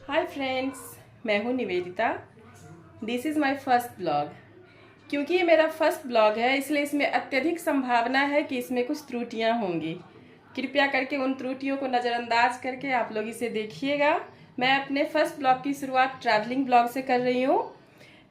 Hi friends, मैं हूँ Nivedita. This is my first blog. क्योंकि ये मेरा फर्स्ट ब्लॉग है, इसलिए इसमें अत्यधिक संभावना है कि इसमें कुछ त्रुटियाँ होंगी। कृपया करके उन त्रुटियों को नज़रअंदाज करके आप लोग इसे देखिएगा। मैं अपने फर्स्ट ब्लॉग की शुरुआत ट्रैवलिंग ब्लॉग से कर रही हूँ।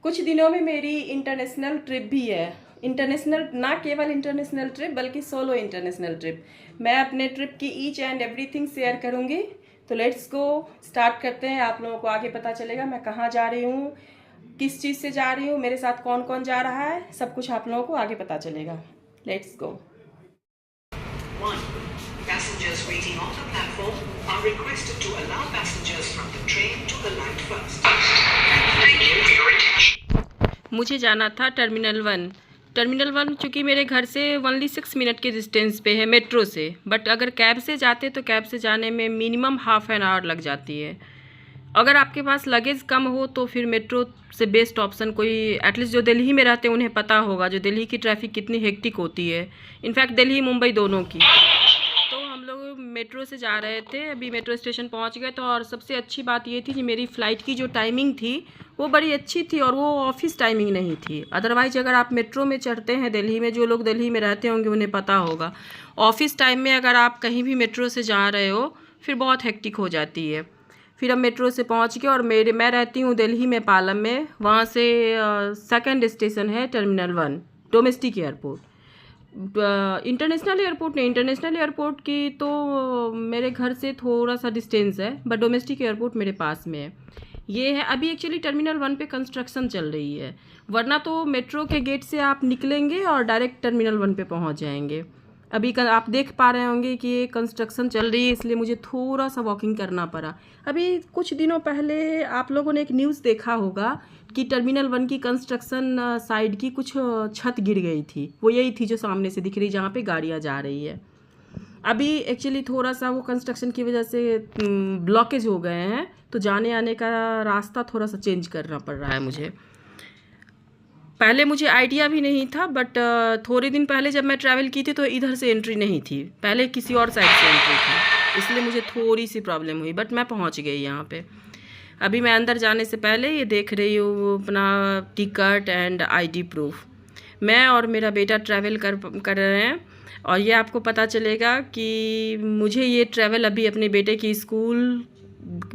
कुछ दिनों में मेरी इंटरनेशनल ट्रिप भी है। इंटरनेशनल, ना केवल इंटरनेशनल ट्रिप बल्कि सोलो इंटरनेशनल ट्रिप। मैं अपने ट्रिप की ईच एंड एवरीथिंग शेयर करूँगी। तो लेट्स गो, स्टार्ट करते हैं। आप लोगों को आगे पता चलेगा मैं कहाँ जा रही हूँ, किस चीज़ से जा रही हूँ, मेरे साथ कौन कौन जा रहा है, सब कुछ आप लोगों को आगे पता चलेगा। Let's go. Passengers waiting on the platform are requested to allow passengers from the train to alight first. Thank you for your attention. मुझे जाना था टर्मिनल 1 चूँकि मेरे घर से ओनली 6 मिनट के डिस्टेंस पे है मेट्रो से। बट अगर कैब से जाते तो कैब से जाने में मिनिमम हाफ एन आवर लग जाती है। अगर आपके पास लगेज कम हो तो फिर मेट्रो से बेस्ट ऑप्शन कोई, एटलीस्ट जो दिल्ली में रहते हैं उन्हें पता होगा जो दिल्ली की ट्रैफिक कितनी हेक्टिक होती है। इनफैक्ट दिल्ली मुंबई दोनों की। तो हम लोग मेट्रो से जा रहे थे, अभी मेट्रो स्टेशन पहुंच गए। तो और सबसे अच्छी बात ये थी कि मेरी फ़्लाइट की जो टाइमिंग थी वो बड़ी अच्छी थी और वो ऑफिस टाइमिंग नहीं थी। अदरवाइज अगर आप मेट्रो में चढ़ते हैं दिल्ली में, जो लोग दिल्ली में रहते होंगे उन्हें पता होगा, ऑफिस टाइम में अगर आप कहीं भी मेट्रो से जा रहे हो फिर बहुत हेक्टिक हो जाती है। फिर हम मेट्रो से पहुंच गए और मैं रहती हूँ दिल्ली में पालम में। वहाँ से सेकंड स्टेशन है terminal 1 domestic airport. International airport नहीं, इंटरनेशनल एयरपोर्ट की तो मेरे घर से थोड़ा सा डिस्टेंस है, बट डोमेस्टिक एयरपोर्ट मेरे पास में है। ये है, अभी एक्चुअली टर्मिनल 1 पे कंस्ट्रक्शन चल रही है, वरना तो मेट्रो के गेट से आप निकलेंगे और डायरेक्ट टर्मिनल 1 पे पहुंच जाएंगे। अभी आप देख पा रहे होंगे कि ये कंस्ट्रक्शन चल रही है, इसलिए मुझे थोड़ा सा वॉकिंग करना पड़ा। अभी कुछ दिनों पहले आप लोगों ने एक न्यूज़ देखा होगा कि टर्मिनल 1 की कंस्ट्रक्शन साइड की कुछ छत गिर गई थी। वो यही थी जो सामने से दिख रही, जहाँ पे गाड़ियाँ जा रही है। अभी एक्चुअली थोड़ा सा वो कंस्ट्रक्शन की वजह से ब्लॉकेज हो गए हैं, तो जाने आने का रास्ता थोड़ा सा चेंज करना पड़ रहा है मुझे। पहले मुझे आइडिया भी नहीं था, बट थोड़े दिन पहले जब मैं ट्रैवल की थी तो इधर से एंट्री नहीं थी, पहले किसी और साइड से एंट्री थी, इसलिए मुझे थोड़ी सी प्रॉब्लम हुई। बट मैं पहुंच गई यहाँ पे। अभी मैं अंदर जाने से पहले ये देख रही हूँ अपना टिकट एंड आईडी प्रूफ। मैं और मेरा बेटा ट्रैवल कर रहे हैं और ये आपको पता चलेगा कि मुझे ये ट्रैवल अभी अपने बेटे की स्कूल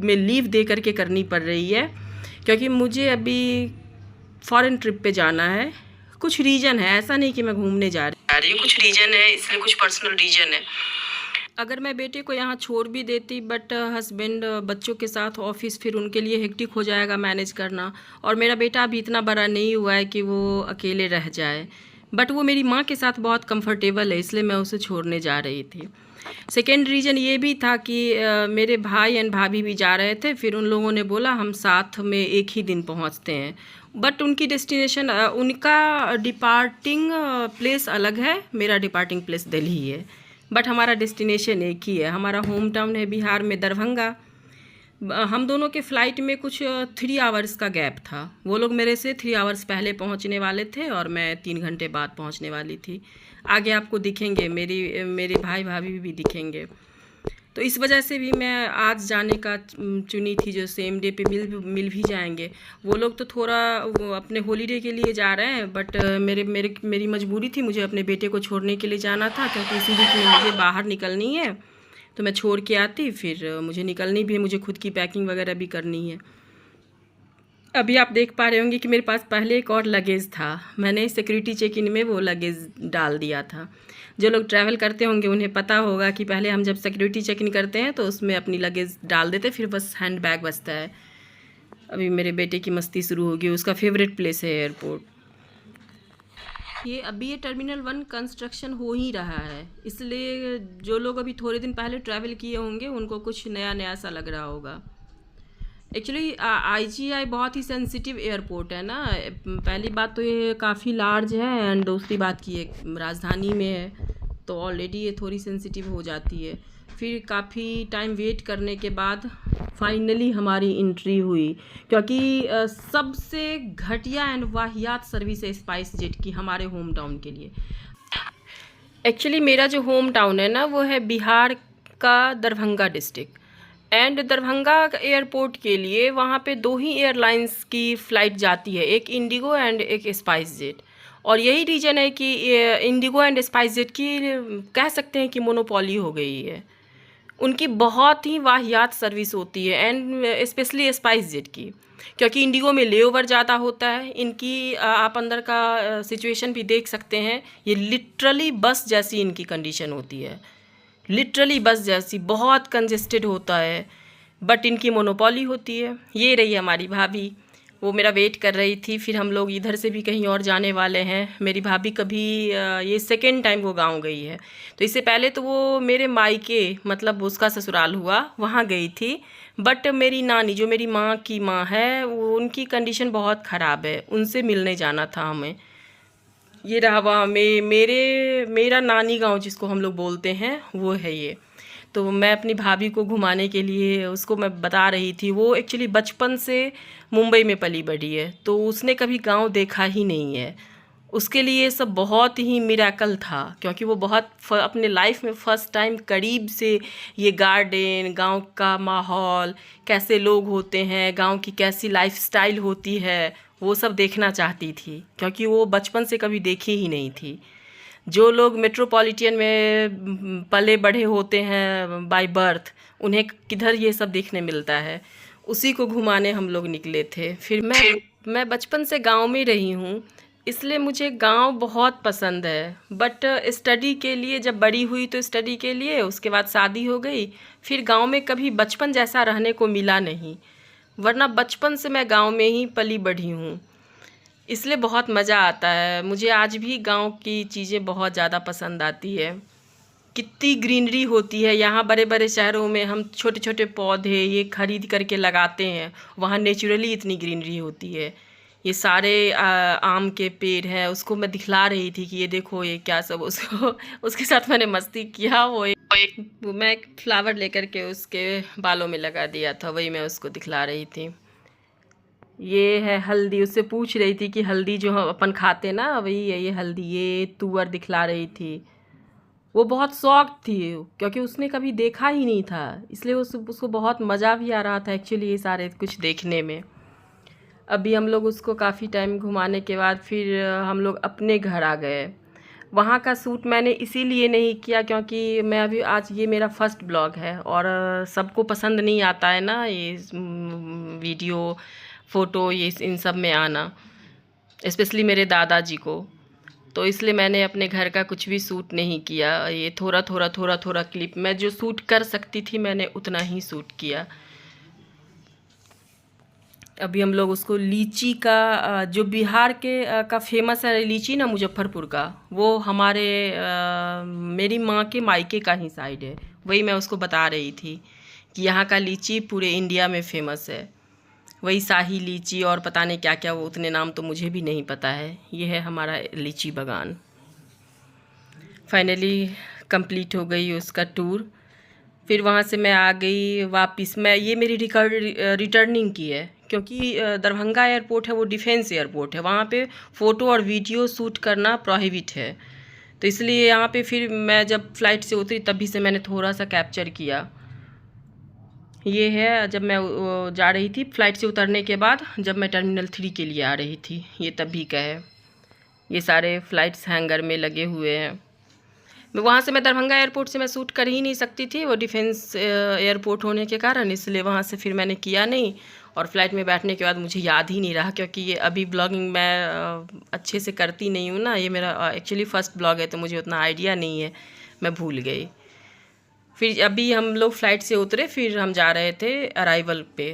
में लीव दे करके करनी पड़ रही है, क्योंकि मुझे अभी फॉरेन ट्रिप पे जाना है। कुछ रीज़न है, ऐसा नहीं कि मैं घूमने जा रही हूँ, कुछ रीज़न है, इसलिए कुछ पर्सनल रीज़न है। अगर मैं बेटे को यहाँ छोड़ भी देती, बट हस्बैंड बच्चों के साथ ऑफिस, फिर उनके लिए हेक्टिक हो जाएगा मैनेज करना। और मेरा बेटा अभी इतना बड़ा नहीं हुआ है कि वो अकेले रह जाए, बट वो मेरी माँ के साथ बहुत कंफर्टेबल है, इसलिए मैं उसे छोड़ने जा रही थी। सेकेंड रीज़न ये भी था कि मेरे भाई एंड भाभी भी जा रहे थे, फिर उन लोगों ने बोला हम साथ में एक ही दिन पहुँचते हैं। बट उनकी डेस्टिनेशन, उनका डिपार्टिंग प्लेस अलग है, मेरा डिपार्टिंग प्लेस दिल्ली है, बट हमारा डेस्टिनेशन एक ही है। हमारा होम टाउन है बिहार में दरभंगा। हम दोनों के फ़्लाइट में कुछ 3 आवर्स का गैप था। वो लोग मेरे से 3 आवर्स पहले पहुंचने वाले थे और मैं 3 घंटे बाद पहुंचने वाली थी। आगे आपको दिखेंगे, मेरे भाई भाभी भी दिखेंगे। तो इस वजह से भी मैं आज जाने का चुनी थी, जो सेम डे पे मिल भी जाएंगे। वो लोग तो थोड़ा वो अपने हॉलीडे के लिए जा रहे हैं, बट मेरी मजबूरी थी, मुझे अपने बेटे को छोड़ने के लिए जाना था, क्योंकि इसी वीक में मुझे बाहर निकलनी है। तो मैं छोड़ के आती, फिर मुझे निकलनी भी है, मुझे खुद की पैकिंग वगैरह भी करनी है। अभी आप देख पा रहे होंगे कि मेरे पास पहले एक और लगेज था, मैंने सिक्योरिटी चेक इन में वो लगेज डाल दिया था। जो लोग ट्रैवल करते होंगे उन्हें पता होगा कि पहले हम जब सिक्योरिटी चेक इन करते हैं तो उसमें अपनी लगेज डाल देते, फिर बस हैंड बैग बचता है। अभी मेरे बेटे की मस्ती शुरू होगी, उसका फेवरेट प्लेस है एयरपोर्ट। ये टर्मिनल 1 कंस्ट्रक्शन हो ही रहा है, इसलिए जो लोग अभी थोड़े दिन पहले ट्रैवल किए होंगे उनको कुछ नया नया सा लग रहा होगा। एक्चुअली IGI बहुत ही सेंसिटिव एयरपोर्ट है ना। पहली बात तो ये काफ़ी लार्ज है, एंड दूसरी बात कि ये राजधानी में है, तो ऑलरेडी ये थोड़ी सेंसिटिव हो जाती है। फिर काफ़ी टाइम वेट करने के बाद फाइनली हमारी एंट्री हुई, क्योंकि सबसे घटिया एंड वाहियात सर्विस है स्पाइस जेट की हमारे होम टाउन के लिए। एक्चुअली मेरा जो होम टाउन है ना वो है बिहार का Darbhanga district. And Darbhanga airport के लिए वहाँ पे 2 ही एयरलाइंस की फ़्लाइट जाती है, एक इंडिगो एंड एक स्पाइस जेट। और यही रीज़न है कि इंडिगो एंड स्पाइस जेट की कह सकते हैं कि मोनोपोली हो गई है। उनकी बहुत ही वाहियात सर्विस होती है, एंड स्पेशली स्पाइस जेट की, क्योंकि इंडिगो में लेओवर ज़्यादा होता है। इनकी आप अंदर का सिचुएशन भी देख सकते हैं, ये लिटरली बस जैसी इनकी कंडीशन होती है, लिटरली बस जैसी, बहुत कंजेस्टेड होता है, बट इनकी मोनोपोली होती है। ये रही हमारी भाभी, वो मेरा वेट कर रही थी। फिर हम लोग इधर से भी कहीं और जाने वाले हैं। मेरी भाभी कभी ये सेकेंड टाइम वो गांव गई है, तो इससे पहले तो वो मेरे मायके मतलब उसका ससुराल हुआ वहाँ गई थी। बट मेरी नानी जो मेरी माँ की माँ है, वो उनकी कंडीशन बहुत ख़राब है, उनसे मिलने जाना था हमें। ये रहा वहाँ मेरा नानी गांव जिसको हम लोग बोलते हैं, वो है ये। तो मैं अपनी भाभी को घुमाने के लिए उसको मैं बता रही थी। वो एक्चुअली बचपन से मुंबई में पली बढ़ी है, तो उसने कभी गांव देखा ही नहीं है। उसके लिए ये सब बहुत ही मिरेकल था, क्योंकि वो बहुत अपने लाइफ में फ़र्स्ट टाइम करीब से ये गार्डन, गांव का माहौल, कैसे लोग होते हैं, गांव की कैसी लाइफस्टाइल होती है, वो सब देखना चाहती थी, क्योंकि वो बचपन से कभी देखी ही नहीं थी। जो लोग मेट्रोपॉलिटन में पले बढ़े होते हैं बाय बर्थ, उन्हें किधर ये सब देखने मिलता है। उसी को घुमाने हम लोग निकले थे। फिर मैं बचपन से गांव में रही हूँ, इसलिए मुझे गांव बहुत पसंद है। बट स्टडी के लिए जब बड़ी हुई तो स्टडी के लिए, उसके बाद शादी हो गई, फिर गांव में कभी बचपन जैसा रहने को मिला नहीं, वरना बचपन से मैं गांव में ही पली बढ़ी हूँ, इसलिए बहुत मज़ा आता है। मुझे आज भी गांव की चीज़ें बहुत ज़्यादा पसंद आती है। कितनी ग्रीनरी होती है यहाँ। बड़े बड़े शहरों में हम छोटे छोटे पौधे ये खरीद करके लगाते हैं, वहाँ नेचुरली इतनी ग्रीनरी होती है। ये सारे आम के पेड़ हैं, उसको मैं दिखला रही थी कि ये देखो ये क्या सब, उसको उसके साथ मैंने मस्ती किया। मैं एक फ्लावर लेकर के उसके बालों में लगा दिया था, वही मैं उसको दिखला रही थी। ये है हल्दी, उससे पूछ रही थी कि हल्दी जो हम अपन खाते ना, वही है ये हल्दी। ये तुअर दिखला रही थी। वो बहुत शौक थी, क्योंकि उसने कभी देखा ही नहीं था, इसलिए उसको बहुत मज़ा भी आ रहा था एक्चुअली ये सारे कुछ देखने में। अभी हम लोग उसको काफ़ी टाइम घुमाने के बाद फिर हम लोग अपने घर आ गए। वहाँ का शूट मैंने इसीलिए नहीं किया क्योंकि मैं अभी आज ये मेरा फर्स्ट ब्लॉग है, और सबको पसंद नहीं आता है ना ये वीडियो फ़ोटो ये इन सब में आना, स्पेशली मेरे दादाजी को। तो इसलिए मैंने अपने घर का कुछ भी शूट नहीं किया। ये थोड़ा थोड़ा क्लिप मैं जो शूट कर सकती थी मैंने उतना ही शूट किया। अभी हम लोग उसको लीची का जो बिहार के का फेमस है लीची ना, मुजफ्फरपुर का, वो हमारे मेरी माँ के मायके का ही साइड है। वही मैं उसको बता रही थी कि यहाँ का लीची पूरे इंडिया में फेमस है। वही शाही लीची और पता नहीं क्या क्या, वो उतने नाम तो मुझे भी नहीं पता है। ये है हमारा लीची बागान। फाइनली कंप्लीट हो गई उसका टूर। फिर वहाँ से मैं आ गई वापस। ये मेरी रिटर्निंग की है, क्योंकि दरभंगा एयरपोर्ट है वो डिफेंस एयरपोर्ट है, वहाँ पे फ़ोटो और वीडियो शूट करना प्रोहिबिट है। तो इसलिए यहाँ पे फिर मैं जब फ़्लाइट से उतरी तभी से मैंने थोड़ा सा कैप्चर किया। ये है जब मैं जा रही थी फ़्लाइट से उतरने के बाद, जब मैं टर्मिनल 3 के लिए आ रही थी, ये तभी का है। ये सारे फ़्लाइट्स हैंगर में लगे हुए हैं। वहाँ से मैं दरभंगा एयरपोर्ट से मैं शूट कर ही नहीं सकती थी, वो डिफेंस एयरपोर्ट होने के कारण, इसलिए वहाँ से फिर मैंने किया नहीं। और फ्लाइट में बैठने के बाद मुझे याद ही नहीं रहा, क्योंकि ये अभी ब्लॉगिंग मैं अच्छे से करती नहीं हूँ ना, ये मेरा एक्चुअली फ़र्स्ट ब्लॉग है, तो मुझे उतना आइडिया नहीं है, मैं भूल गई। फिर अभी हम लोग फ़्लाइट से उतरे, फिर हम जा रहे थे अराइवल पे।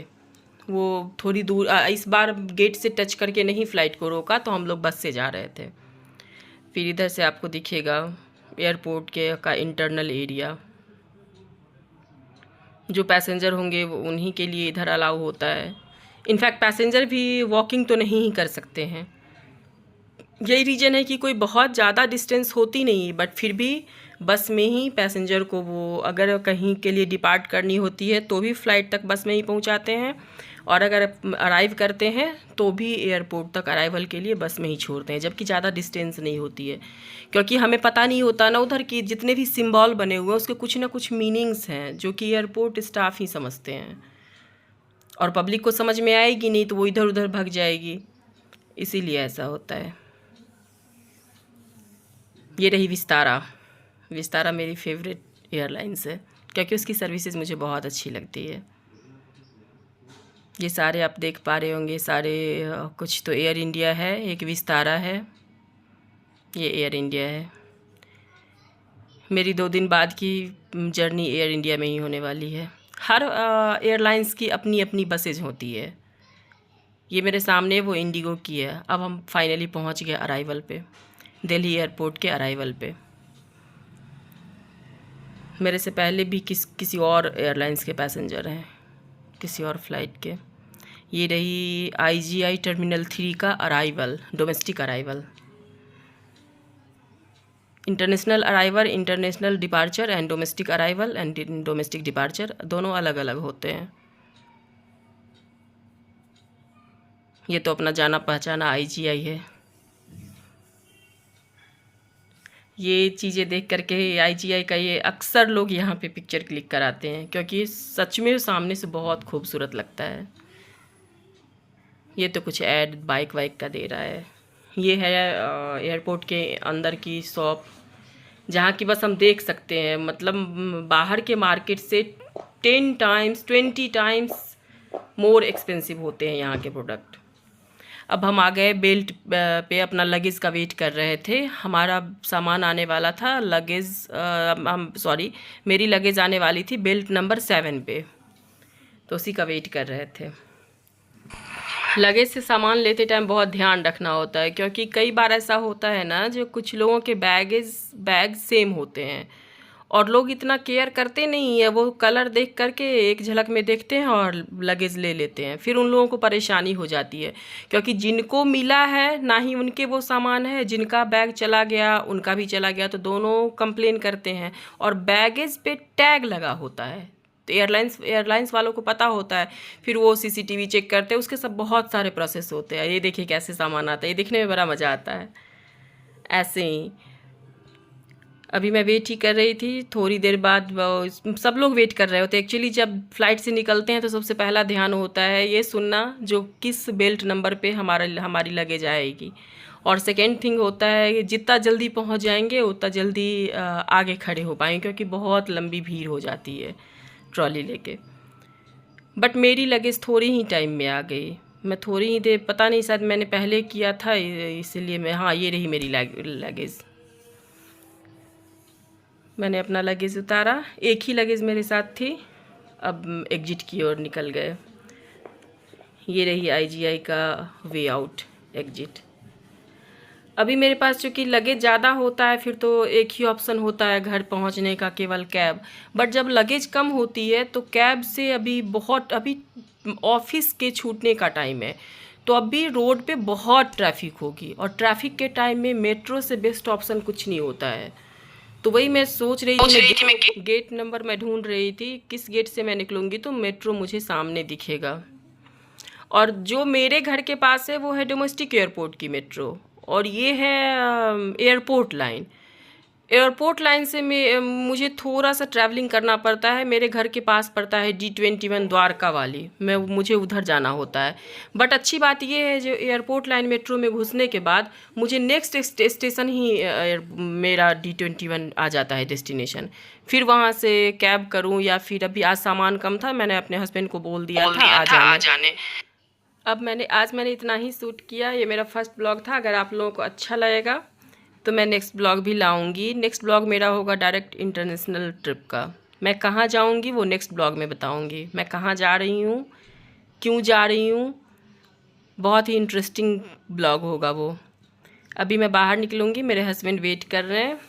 वो थोड़ी दूर, इस बार गेट से टच करके नहीं फ़्लाइट को रोका, तो हम लोग बस से जा रहे थे। फिर इधर से आपको दिखेगा एयरपोर्ट के का इंटरनल एरिया। जो पैसेंजर होंगे वो उन्हीं के लिए इधर अलाउ होता है। इनफैक्ट पैसेंजर भी वॉकिंग तो नहीं ही कर सकते हैं। यही रीज़न है कि कोई बहुत ज़्यादा डिस्टेंस होती नहीं, बट फिर भी बस में ही पैसेंजर को वो अगर कहीं के लिए डिपार्ट करनी होती है तो भी फ़्लाइट तक बस में ही पहुंचाते हैं, और अगर अराइव करते हैं तो भी एयरपोर्ट तक अराइवल के लिए बस में ही छोड़ते हैं, जबकि ज़्यादा डिस्टेंस नहीं होती है, क्योंकि हमें पता नहीं होता ना उधर की जितने भी सिंबल बने हुए हैं उसके कुछ ना कुछ मीनिंग्स हैं जो कि एयरपोर्ट स्टाफ ही समझते हैं, और पब्लिक को समझ में आएगी नहीं तो वो इधर उधर भाग जाएगी, इसीलिए ऐसा होता है। ये रही विस्तारा। विस्तारा मेरी फेवरेट एयरलाइंस है क्योंकि उसकी सर्विसेज मुझे बहुत अच्छी लगती है। ये सारे आप देख पा रहे होंगे, सारे कुछ तो एयर इंडिया है, एक विस्तारा है, ये एयर इंडिया है। मेरी 2 दिन बाद की जर्नी एयर इंडिया में ही होने वाली है। हर एयरलाइंस की अपनी अपनी बसेज होती है। ये मेरे सामने वो इंडिगो की है। अब हम फाइनली पहुंच गए अराइवल पे, दिल्ली एयरपोर्ट के अराइवल पे। मेरे से पहले भी किसी और एयरलाइंस के पैसेंजर हैं, किसी और फ्लाइट के। ये रही IGI टर्मिनल 3 का arrival, domestic arrival. International arrival, international departure and domestic arrival and domestic departure दोनों अलग अलग होते हैं। ये तो अपना जाना पहचाना IGI है। ये चीज़ें देख करके IGI का ये अक्सर लोग यहाँ पे पिक्चर क्लिक कराते हैं क्योंकि सच में सामने से बहुत खूबसूरत लगता है। ये तो कुछ ऐड बाइक वाइक का दे रहा है। ये है एयरपोर्ट के अंदर की शॉप, जहाँ की बस हम देख सकते हैं, मतलब बाहर के मार्केट से 10 टाइम्स 20 टाइम्स मोर एक्सपेंसिव होते हैं यहाँ के प्रोडक्ट। अब हम आ गए बेल्ट पे, अपना लगेज का वेट कर रहे थे। हमारा सामान आने वाला था मेरी लगेज आने वाली थी बेल्ट नंबर 7 पे, तो उसी का वेट कर रहे थे। लगेज से सामान लेते टाइम बहुत ध्यान रखना होता है क्योंकि कई बार ऐसा होता है ना, जो कुछ लोगों के बैग सेम होते हैं और लोग इतना केयर करते नहीं है। वो कलर देख करके एक झलक में देखते हैं और लगेज ले लेते हैं, फिर उन लोगों को परेशानी हो जाती है क्योंकि जिनको मिला है ना ही उनके वो सामान है, जिनका बैग चला गया उनका भी चला गया, तो दोनों कंप्लेन करते हैं। और बैगेज पे टैग लगा होता है तो एयरलाइंस वालों को पता होता है, फिर वो CCTV चेक करते हैं, उसके सब बहुत सारे प्रोसेस होते हैं। ये देखिए कैसे सामान आता है, ये देखने में बड़ा मज़ा आता है। ऐसे ही अभी मैं वेट ही कर रही थी, थोड़ी देर बाद सब लोग वेट कर रहे होते हैं। एक्चुअली जब फ्लाइट से निकलते हैं तो सबसे पहला ध्यान होता है ये सुनना जो किस बेल्ट नंबर पे हमारी लगेज आएगी, और सेकेंड थिंग होता है कि जितना जल्दी पहुंच जाएंगे उतना जल्दी आगे खड़े हो पाएंगे क्योंकि बहुत लंबी भीड़ हो जाती है ट्रॉली लेके। बट मेरी लगेज थोड़ी ही टाइम में आ गई। मैं थोड़ी ही देर, पता नहीं शायद मैंने पहले किया था इसलिए मैं, हाँ ये रही मेरी लगेज। मैंने अपना लगेज उतारा, एक ही लगेज मेरे साथ थी। अब एग्जिट की ओर निकल गए। ये रही IGI का वे आउट, एग्जिट। अभी मेरे पास चूँकि लगेज ज़्यादा होता है फिर तो एक ही ऑप्शन होता है घर पहुंचने का, केवल कैब। बट जब लगेज कम होती है तो कैब से अभी ऑफिस के छूटने का टाइम है तो अभी रोड पे बहुत ट्रैफिक होगी, और ट्रैफिक के टाइम में मेट्रो से बेस्ट ऑप्शन कुछ नहीं होता है। तो वही मैं सोच रही थी, गेट नंबर मैं ढूंढ रही थी, किस गेट से मैं निकलूँगी तो मेट्रो मुझे सामने दिखेगा। और जो मेरे घर के पास है वो है डोमेस्टिक एयरपोर्ट की मेट्रो, और ये है एयरपोर्ट लाइन। एयरपोर्ट लाइन से मुझे थोड़ा सा ट्रैवलिंग करना पड़ता है। मेरे घर के पास पड़ता है D21 द्वारका वाली, मुझे उधर जाना होता है। बट अच्छी बात ये है जो एयरपोर्ट लाइन मेट्रो में घुसने के बाद मुझे नेक्स्ट स्टेशन ही मेरा D21 आ जाता है डेस्टिनेशन। फिर वहाँ से कैब करूँ या फिर अभी आज सामान कम था, मैंने अपने हस्बैंड को बोल दिया था आ जाने। अब आज मैंने इतना ही शूट किया। ये मेरा फर्स्ट ब्लॉग था। अगर आप लोगों को अच्छा लगेगा तो मैं नेक्स्ट ब्लॉग भी लाऊंगी। नेक्स्ट ब्लॉग मेरा होगा डायरेक्ट इंटरनेशनल ट्रिप का। मैं कहाँ जाऊंगी वो नेक्स्ट ब्लॉग में बताऊंगी। मैं कहाँ जा रही हूँ, क्यों जा रही हूँ, बहुत ही इंटरेस्टिंग ब्लॉग होगा वो। अभी मैं बाहर निकलूँगी, मेरे हस्बैंड वेट कर रहे हैं,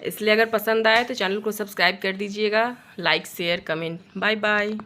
इसलिए अगर पसंद आए तो चैनल को सब्सक्राइब कर दीजिएगा, like share comment. Bye bye.